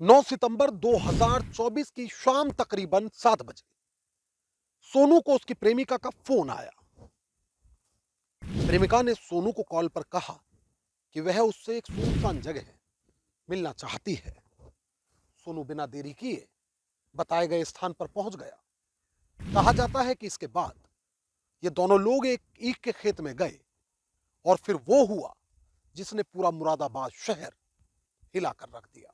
9 सितंबर 2024 की शाम तकरीबन 7 बजे सोनू को उसकी प्रेमिका का फोन आया। प्रेमिका ने सोनू को कॉल पर कहा कि वह उससे एक सुनसान जगह मिलना चाहती है। सोनू बिना देरी किए बताए गए स्थान पर पहुंच गया। कहा जाता है कि इसके बाद ये दोनों लोग एक ईख के खेत में गए और फिर वो हुआ जिसने पूरा मुरादाबाद शहर हिलाकर रख दिया।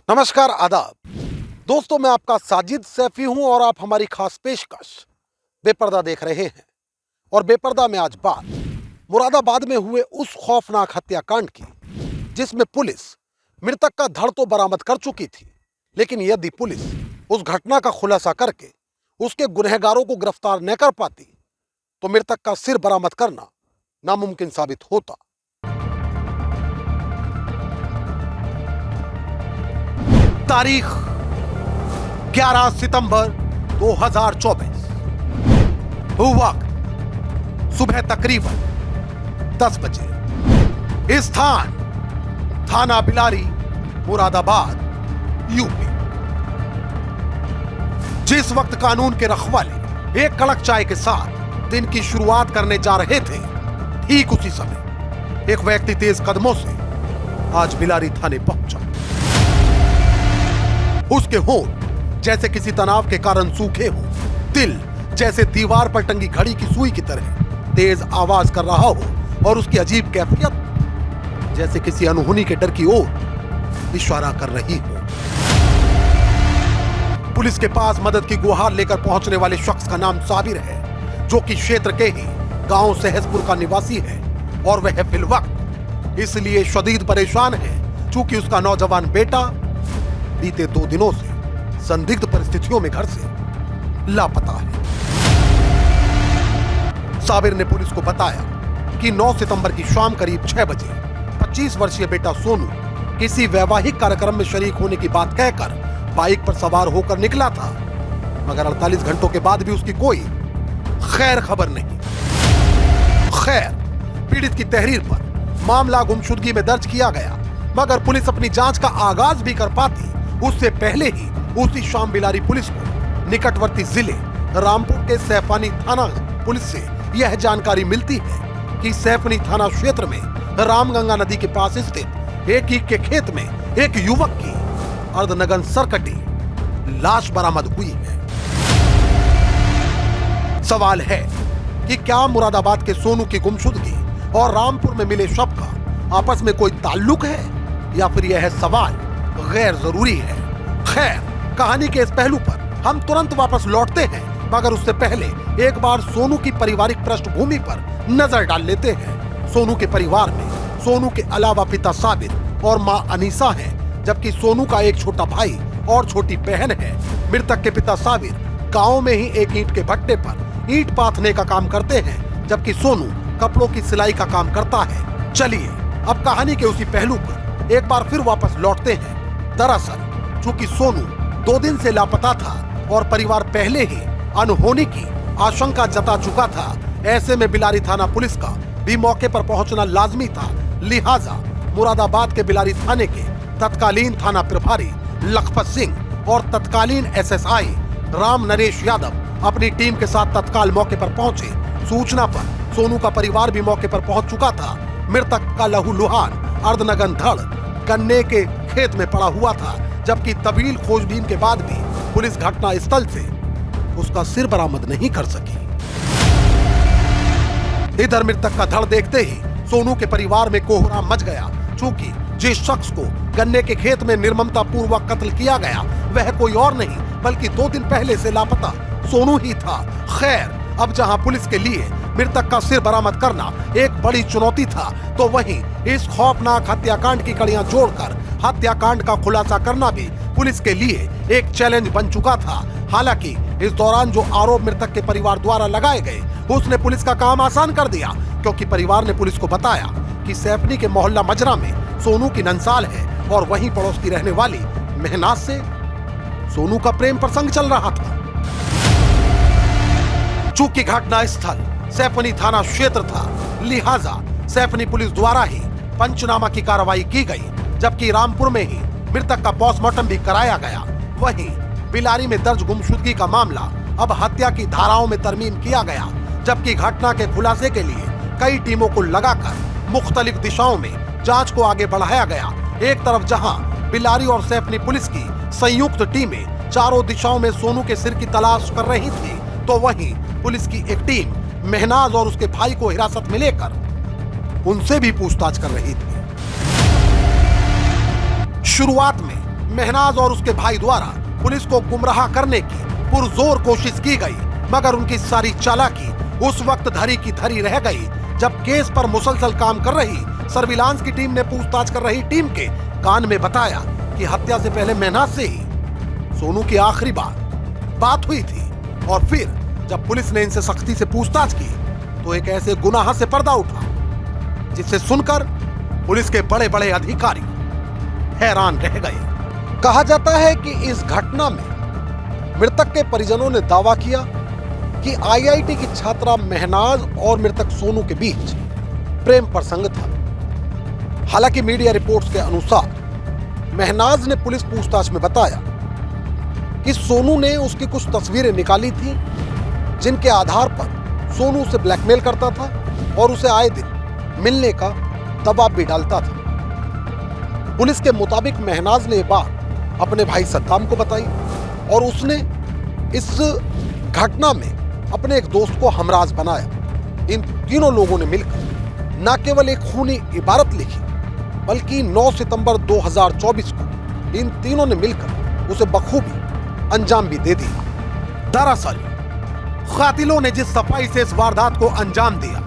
नमस्कार, आदाब दोस्तों, मैं आपका साजिद सैफी हूं और आप हमारी खास पेशकश बेपर्दा देख रहे हैं। और बेपर्दा में आज बात मुरादाबाद में हुए उस खौफनाक हत्याकांड की जिसमें पुलिस मृतक का धड़ तो बरामद कर चुकी थी, लेकिन यदि पुलिस उस घटना का खुलासा करके उसके गुनहगारों को गिरफ्तार न कर पाती तो मृतक का सिर बरामद करना नामुमकिन साबित होता। तारीख 11 सितंबर 2024, वक्त सुबह तकरीबन 10 बजे। स्थान थाना बिलारी, मुरादाबाद, यूपी। जिस वक्त कानून के रखवाले एक कड़क चाय के साथ दिन की शुरुआत करने जा रहे थे, ठीक उसी समय एक व्यक्ति तेज कदमों से आज बिलारी थाने पहुंचा। उसके होंठ जैसे किसी तनाव के कारण सूखे हो, दिल जैसे दीवार पर टंगी घड़ी की सुई की तरह तेज आवाज कर रहा हो और उसकी अजीब कैफियत जैसे किसी अनहोनी के डर की ओर इशारा कर रही हो। पुलिस के पास मदद की गुहार लेकर पहुंचने वाले शख्स का नाम साबिर है, जो कि क्षेत्र के ही गांव सहसपुर का निवासी है और वह फिलवक्त इसलिए शदीद परेशान है क्योंकि उसका नौजवान बेटा बीते 2 दिनों से संदिग्ध परिस्थितियों में घर से लापता है। साबिर ने पुलिस को बताया कि 9 सितंबर की शाम करीब 6 बजे 25 वर्षीय बेटा सोनू किसी वैवाहिक कार्यक्रम में शरीक होने की बात कहकर बाइक पर सवार होकर निकला था, मगर 48 घंटों के बाद भी उसकी कोई खैर खबर नहीं। खैर, पीड़ित की तहरीर पर मामला गुमशुदगी में दर्ज किया गया, मगर पुलिस अपनी जांच का आगाज भी कर पाती उससे पहले ही उसी शाम बिलारी पुलिस को निकटवर्ती जिले रामपुर के सैफानी थाना पुलिस से यह जानकारी मिलती है कि सैफनी थाना क्षेत्र में रामगंगा नदी के पास स्थित एक ईख के खेत में एक युवक की अर्धनग्न सरकटी लाश बरामद हुई है। सवाल है कि क्या मुरादाबाद के सोनू की गुमशुदगी और रामपुर में मिले शव का आपस में कोई ताल्लुक है या फिर यह सवाल गैर जरूरी है। खैर, कहानी के इस पहलू पर हम तुरंत वापस लौटते हैं, मगर उससे पहले एक बार सोनू की पारिवारिक पृष्ठभूमि पर नजर डाल लेते हैं। सोनू के परिवार में सोनू के अलावा पिता साबिर और मां अनीसा हैं, जबकि सोनू का एक छोटा भाई और छोटी बहन है। मृतक के पिता साबिर गाँव में ही एक ईंट के भट्टे पर ईंट पाथने का काम करते हैं, जबकि सोनू कपड़ों की सिलाई का काम करता है। चलिए अब कहानी के उसी पहलू पर एक बार फिर वापस लौटते हैं। दरअसल चूंकि सोनू 2 दिन से लापता था और परिवार पहले ही अनहोनी की आशंका जता चुका था, ऐसे में बिलारी थाना पुलिस का भी मौके पर पहुंचना लाजमी था। लिहाजा मुरादाबाद के बिलारी थाने के तत्कालीन थाना प्रभारी लखपत सिंह और तत्कालीन एसएसआई राम नरेश यादव अपनी टीम के साथ तत्काल मौके पर पहुंचे। सूचना पर सोनू का परिवार भी मौके पर पहुंच चुका था। मृतक का लहूलुहान अर्धनग्न धड़ गन्ने के खेत में पड़ा हुआ था, जबकि तवील खोजबीन के बाद भी पुलिस घटना स्थल से उसका सिर बरामद नहीं कर सकी। इधर मृतक का धड़ देखते ही सोनू के परिवार में कोहराम मच गया, क्योंकि जिस शख्स को गन्ने के खेत में निर्ममता पूर्वक कत्ल किया गया वह कोई और नहीं बल्कि 2 दिन पहले से लापता सोनू ही था। खैर, अब जहां पुलिस के लिए मृतक का सिर बरामद करना एक बड़ी चुनौती था, तो वहीं इस खौफनाक हत्याकांड की कड़ियां जोड़कर हत्याकांड का खुलासा करना भी पुलिस के लिए एक चैलेंज बन चुका था। हालांकि इस दौरान जो आरोप मृतक के परिवार द्वारा लगाए गए उसने पुलिस का काम आसान कर दिया, क्योंकि परिवार ने पुलिस को बताया कि सैफनी के मोहल्ला मजरा में सोनू की नंसाल है और वहीं पड़ोस की रहने वाली मेहनाज से सोनू का प्रेम प्रसंग चल रहा था। चूंकि घटना स्थल सैफनी थाना क्षेत्र था, लिहाजा सैफनी पुलिस द्वारा ही पंचनामा की कार्रवाई की गई, जबकि रामपुर में ही मृतक का पोस्टमार्टम भी कराया गया। वहीं बिलारी में दर्ज गुमशुदगी का मामला अब हत्या की धाराओं में तरमीम किया गया, जबकि घटना के खुलासे के लिए कई टीमों को लगाकर मुख्तलिफ दिशाओं में जांच को आगे बढ़ाया गया। एक तरफ जहां बिलारी और सैफनी पुलिस की संयुक्त टीमें चारों दिशाओं में सोनू के सिर की तलाश कर रही थी, तो वहीं पुलिस की एक टीम महनाज और उसके भाई को हिरासत में लेकर उनसे भी पूछताछ कर रही थी। शुरुआत में महनाज और उसके भाई द्वारा पुलिस को गुमराह करने की पुरजोर कोशिश की गई, मगर उनकी सारी चालाकी उस वक्त धरी की धरी रह गई जब केस पर मुसलसल काम कर रही सर्विलांस की टीम ने पूछताछ कर रही टीम के कान में बताया कि हत्या से पहले महनाज से ही सोनू की आखिरी बात हुई थी। और फिर जब पुलिस ने इनसे सख्ती से पूछताछ की तो एक ऐसे गुनाह से पर्दा उठा जिसे सुनकर पुलिस के बड़े बड़े अधिकारी हैरान रह गए। कहा जाता है कि इस घटना में मृतक के परिजनों ने दावा किया कि आईआईटी की छात्रा महनाज और मृतक सोनू के बीच प्रेम प्रसंग था। हालांकि मीडिया रिपोर्ट्स के अनुसार महनाज ने पुलिस पूछताछ में बताया कि सोनू ने उसकी कुछ तस्वीरें निकाली थी, जिनके आधार पर सोनू उसे ब्लैकमेल करता था और उसे आए दिन मिलने का दबाव भी डालता था। पुलिस के मुताबिक महनाज ने ये बात अपने भाई सद्दाम को बताई और उसने इस घटना में अपने एक दोस्त को हमराज बनाया। इन तीनों लोगों ने मिलकर न केवल एक खूनी इबारत लिखी, बल्कि 9 सितंबर 2024 को इन तीनों ने मिलकर उसे बखूबी अंजाम भी दे दिया। दरअसल कातिलों ने जिस सफाई से इस वारदात को अंजाम दिया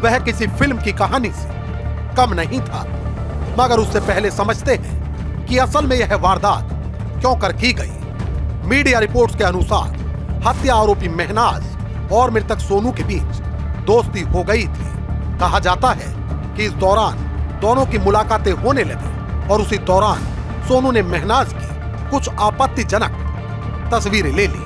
वह किसी फिल्म की कहानी से कम नहीं था, मगर उससे पहले समझते हैं कि असल में यह वारदात क्यों कर की गई। मीडिया रिपोर्ट्स के अनुसार हत्या आरोपी महनाज और मृतक सोनू के बीच दोस्ती हो गई थी। कहा जाता है कि इस दौरान दोनों की मुलाकातें होने लगी और उसी दौरान सोनू ने महनाज की कुछ आपत्तिजनक तस्वीरें ले ली।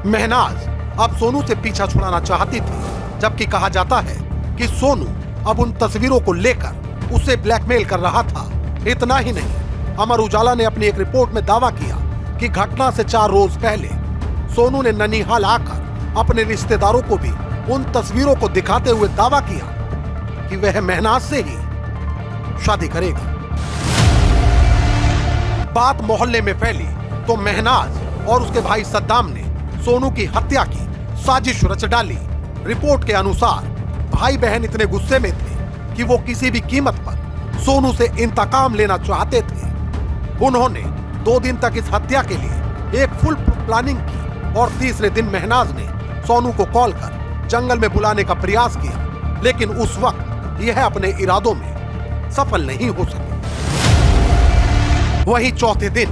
महनाज अब सोनू से पीछा छुड़ाना चाहती थी, जबकि कहा जाता है कि सोनू अब उन तस्वीरों को लेकर उसे ब्लैकमेल कर रहा था। इतना ही नहीं, अमर उजाला ने अपनी एक रिपोर्ट में दावा किया कि घटना से 4 रोज पहले सोनू ने ननिहाल आकर अपने रिश्तेदारों को भी उन तस्वीरों को दिखाते हुए दावा किया कि वह महनाज से ही शादी करेगा। बात मोहल्ले में फैली तो महनाज और उसके भाई सद्दाम ने सोनू की हत्या की साजिश रच डाली। रिपोर्ट के अनुसार भाई बहन इतने गुस्से में थे कि वो किसी भी कीमत पर सोनू से इंतकाम लेना चाहते थे। उन्होंने 2 दिन तक इस हत्या के लिए एक फुल प्लानिंग की और तीसरे दिन महनाज ने सोनू को कॉल कर जंगल में बुलाने का प्रयास किया, लेकिन उस वक्त यह अपने इरादों में सफल नहीं हो सके। वहीं चौथे दिन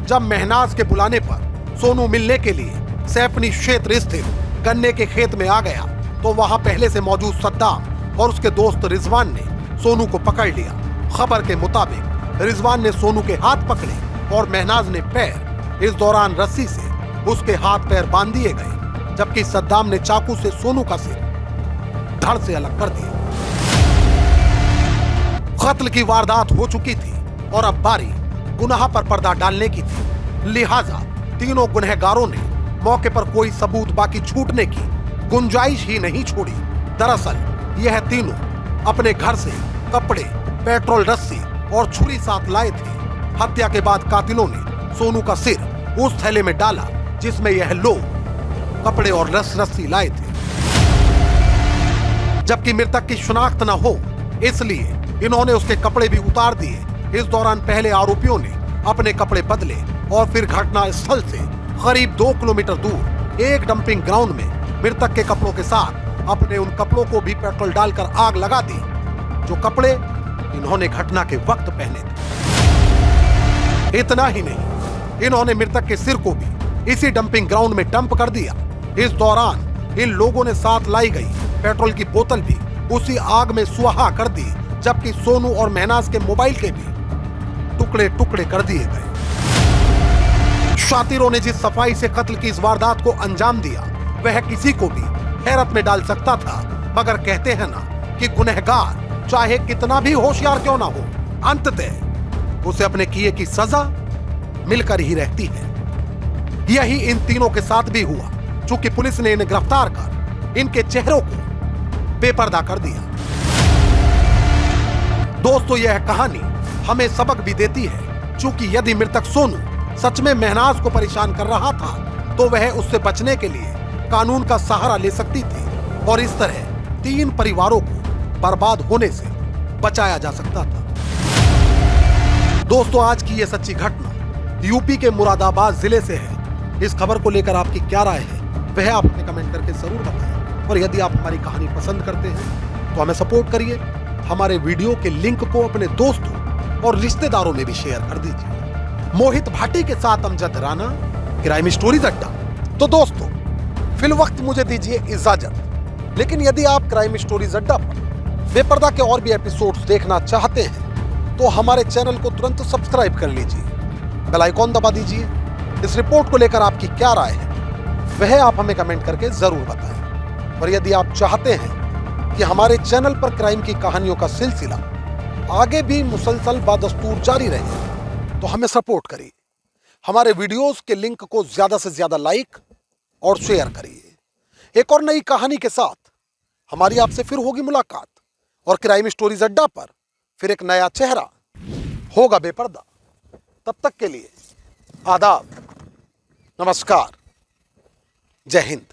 जब महनाज के बुलाने पर सोनू मिलने के लिए सैफनी क्षेत्र स्थित गन्ने के खेत में आ गया तो वहां पहले से मौजूद सद्दाम और उसके दोस्त रिजवान ने सोनू को पकड़ लिया। खबर के मुताबिक रिजवान ने सोनू के हाथ पकड़े और महनाज ने पैर। इस दौरान रस्सी से उसके हाथ पैर बांध दिए गए, जबकि सद्दाम ने चाकू से सोनू का सिर धड़ से अलग कर दिया। कत्ल की वारदात हो चुकी थी और अब बारी गुनाह पर पर्दा डालने की थी, लिहाजा तीनों गुनहगारों ने मौके पर कोई सबूत बाकी छूटने की गुंजाइश ही नहीं छोड़ी। दरअसल यह तीनों अपने घर से कपड़े, पेट्रोल रस्सी और छुरी साथ लाए थे। हत्या के बाद कातिलों ने सोनू का सिर उस थैले में डाला जिसमें यह लोग कपड़े और रस्सी लाए थे। जबकि मृतक की शिनाख्त न हो इसलिए इन्होंने उसके कपड़े भी उतार दिए। इस दौरान पहले आरोपियों ने अपने कपड़े बदले और फिर घटना स्थल से करीब 2 किलोमीटर दूर एक डंपिंग ग्राउंड में मृतक के कपड़ों के साथ अपने उन कपड़ों को भी पेट्रोल डालकर आग लगा दी जो कपड़े इन्होंने घटना के वक्त पहने थे। इतना ही नहीं, इन्होंने मृतक के सिर को भी इसी डंपिंग ग्राउंड में डंप कर दिया। इस दौरान इन लोगों ने साथ लाई गई पेट्रोल की बोतल भी उसी आग में सुहा कर दी, जबकि सोनू और महनाज के मोबाइल के भी टुकड़े टुकड़े कर दिए गए। शातिरों ने जिस सफाई से कत्ल की इस वारदात को अंजाम दिया वह किसी को भी हैरत में डाल सकता था, मगर कहते हैं ना कि गुनहगार चाहे कितना भी होशियार क्यों ना हो, अंततः उसे अपने किए की सजा मिलकर ही रहती है। यही इन तीनों के साथ भी हुआ। चूंकि पुलिस ने इन्हें गिरफ्तार कर इनके चेहरों को बेपर्दा कर दिया। दोस्तों, यह कहानी हमें सबक भी देती है। चूंकि यदि मृतक सोनू सच में महनाज को परेशान कर रहा था तो वह उससे बचने के लिए कानून का सहारा ले सकती थी और इस तरह 3 परिवारों को बर्बाद होने से बचाया जा सकता था। दोस्तों, आज की यह सच्ची घटना यूपी के मुरादाबाद जिले से है। इस खबर को लेकर आपकी क्या राय है वह आप हमें कमेंट करके जरूर बताएं। और यदि आप हमारी कहानी पसंद करते हैं तो हमें सपोर्ट करिए। हमारे वीडियो के लिंक को अपने दोस्तों और रिश्तेदारों में भी शेयर कर दीजिए। मोहित भाटी के साथ अमजद राना, क्राइम स्टोरीज अड्डा। तो दोस्तों, फिलवक्त मुझे दीजिए इजाजत। लेकिन यदि आप क्राइम स्टोरीज अड्डा पर बेपर्दा के और भी एपिसोड्स देखना चाहते हैं तो हमारे चैनल को तुरंत सब्सक्राइब कर लीजिए, बेल आइकॉन दबा दीजिए। इस रिपोर्ट को लेकर आपकी क्या राय है वह आप हमें कमेंट करके जरूर बताएं। और यदि आप चाहते हैं कि हमारे चैनल पर क्राइम की कहानियों का सिलसिला आगे भी मुसलसल बादस्तूर जारी रहे तो हमें सपोर्ट करिए। हमारे वीडियोस के लिंक को ज्यादा से ज्यादा लाइक और शेयर करिए। एक और नई कहानी के साथ हमारी आपसे फिर होगी मुलाकात और क्राइम स्टोरीज अड्डा पर फिर एक नया चेहरा होगा बेपर्दा। तब तक के लिए आदाब, नमस्कार, जय हिंद।